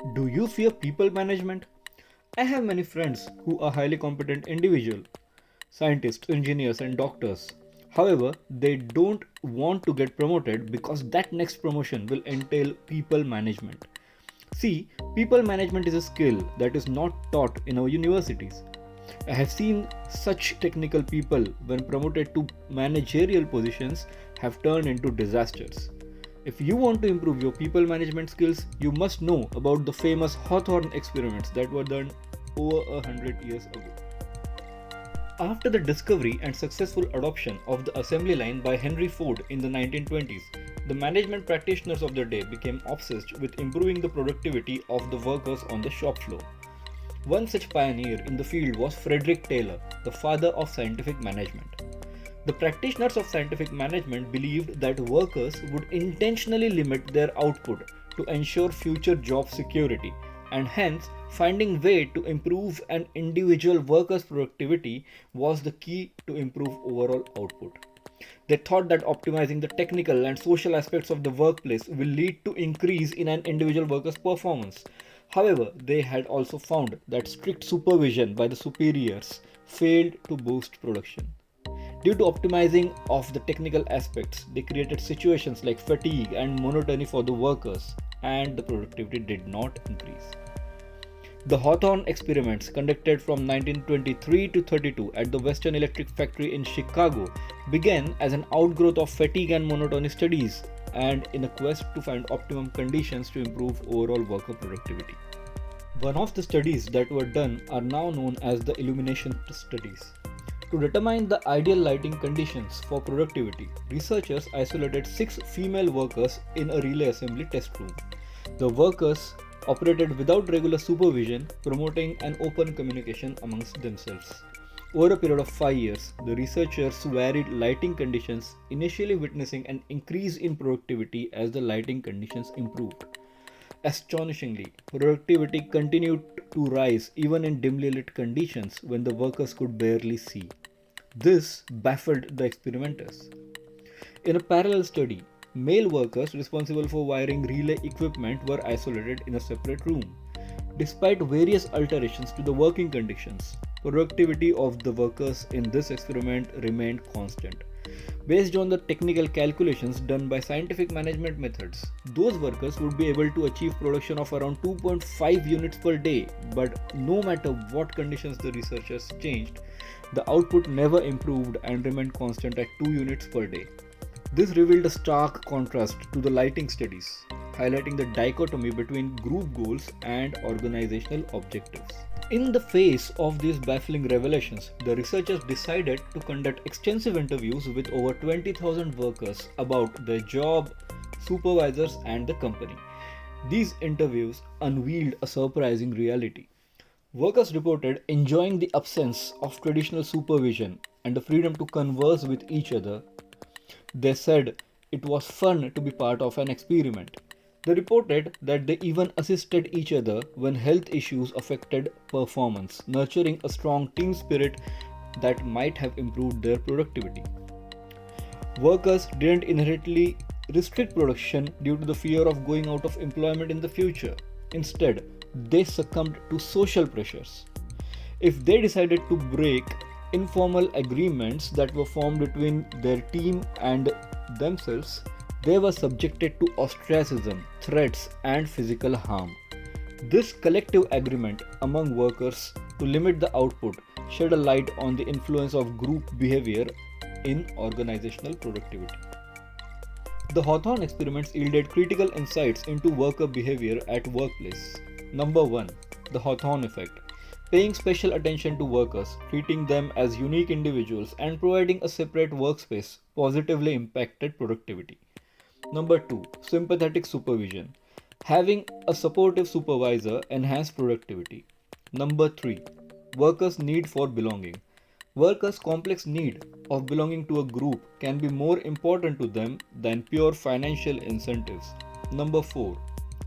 Do you fear people management? I have many friends who are highly competent individuals, scientists, engineers, and doctors. However, they don't want to get promoted because that next promotion will entail people management. See, people management is a skill that is not taught in our universities. I have seen such technical people, when promoted to managerial positions, have turned into disasters. If you want to improve your people management skills, you must know about the famous Hawthorne experiments that were done over 100 years ago. After the discovery and successful adoption of the assembly line by Henry Ford in the 1920s, the management practitioners of the day became obsessed with improving the productivity of the workers on the shop floor. One such pioneer in the field was Frederick Taylor, the father of scientific management. The practitioners of scientific management believed that workers would intentionally limit their output to ensure future job security, and hence finding way to improve an individual worker's productivity was the key to improve overall output. They thought that optimizing the technical and social aspects of the workplace will lead to increase in an individual worker's performance. However, they had also found that strict supervision by the superiors failed to boost production. Due to optimizing of the technical aspects, they created situations like fatigue and monotony for the workers, and the productivity did not increase. The Hawthorne experiments, conducted from 1923 to 32 at the Western Electric Factory in Chicago, began as an outgrowth of fatigue and monotony studies and in a quest to find optimum conditions to improve overall worker productivity. One of the studies that were done are now known as the illumination studies. To determine the ideal lighting conditions for productivity, researchers isolated 6 female workers in a relay assembly test room. The workers operated without regular supervision, promoting an open communication amongst themselves. Over a period of 5 years, the researchers varied lighting conditions, initially witnessing an increase in productivity as the lighting conditions improved. Astonishingly, productivity continued to rise even in dimly lit conditions when the workers could barely see. This baffled the experimenters. In a parallel study, male workers responsible for wiring relay equipment were isolated in a separate room. Despite various alterations to the working conditions, productivity of the workers in this experiment remained constant. Based on the technical calculations done by scientific management methods, those workers would be able to achieve production of around 2.5 units per day, but no matter what conditions the researchers changed, the output never improved and remained constant at 2 units per day. This revealed a stark contrast to the lighting studies, highlighting the dichotomy between group goals and organizational objectives. In the face of these baffling revelations, the researchers decided to conduct extensive interviews with over 20,000 workers about their job, supervisors, and the company. These interviews unveiled a surprising reality. Workers reported enjoying the absence of traditional supervision and the freedom to converse with each other. They said it was fun to be part of an experiment. They reported that they even assisted each other when health issues affected performance, nurturing a strong team spirit that might have improved their productivity. Workers didn't inherently restrict production due to the fear of going out of employment in the future. Instead, they succumbed to social pressures. If they decided to break informal agreements that were formed between their team and themselves, they were subjected to ostracism, threats, and physical harm. This collective agreement among workers to limit the output shed a light on the influence of group behavior in organizational productivity. The Hawthorne experiments yielded critical insights into worker behavior at workplace. Number 1. The Hawthorne effect. Paying special attention to workers, treating them as unique individuals, and providing a separate workspace positively impacted productivity. Number 2. Sympathetic supervision. Having a supportive supervisor enhanced productivity. Number 3. Workers' need for belonging. Workers' complex need of belonging to a group can be more important to them than pure financial incentives. Number 4.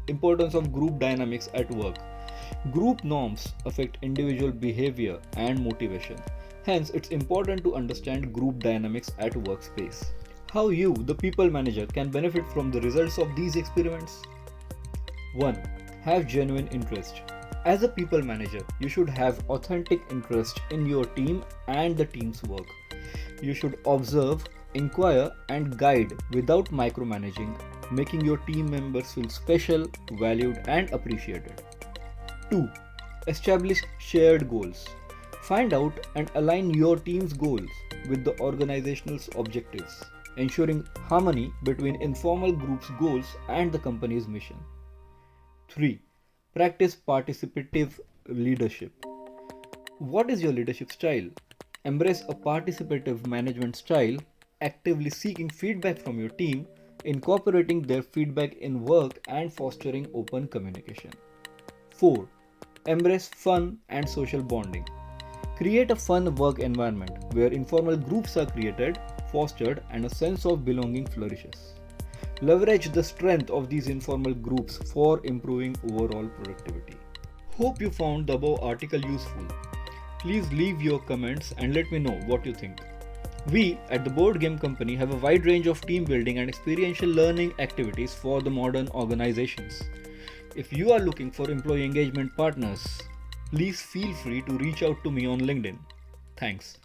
Importance of group dynamics at work. Group norms affect individual behavior and motivation. Hence, it's important to understand group dynamics at workspace. How you, the people manager, can benefit from the results of these experiments? 1. Have genuine interest. As a people manager, you should have authentic interest in your team and the team's work. You should observe, inquire, and guide without micromanaging, making your team members feel special, valued, and appreciated. 2. Establish shared goals. Find out and align your team's goals with the organization's objectives, ensuring harmony between informal groups' goals and the company's mission. 3. Practice participative leadership. What is your leadership style? Embrace a participative management style, actively seeking feedback from your team, incorporating their feedback in work, and fostering open communication. 4. Embrace fun and social bonding. Create a fun work environment where informal groups are created, fostered, and a sense of belonging flourishes. Leverage the strength of these informal groups for improving overall productivity. Hope you found the above article useful. Please leave your comments and let me know what you think. We at the Board Game Company have a wide range of team building and experiential learning activities for the modern organizations. If you are looking for employee engagement partners, please feel free to reach out to me on LinkedIn. Thanks.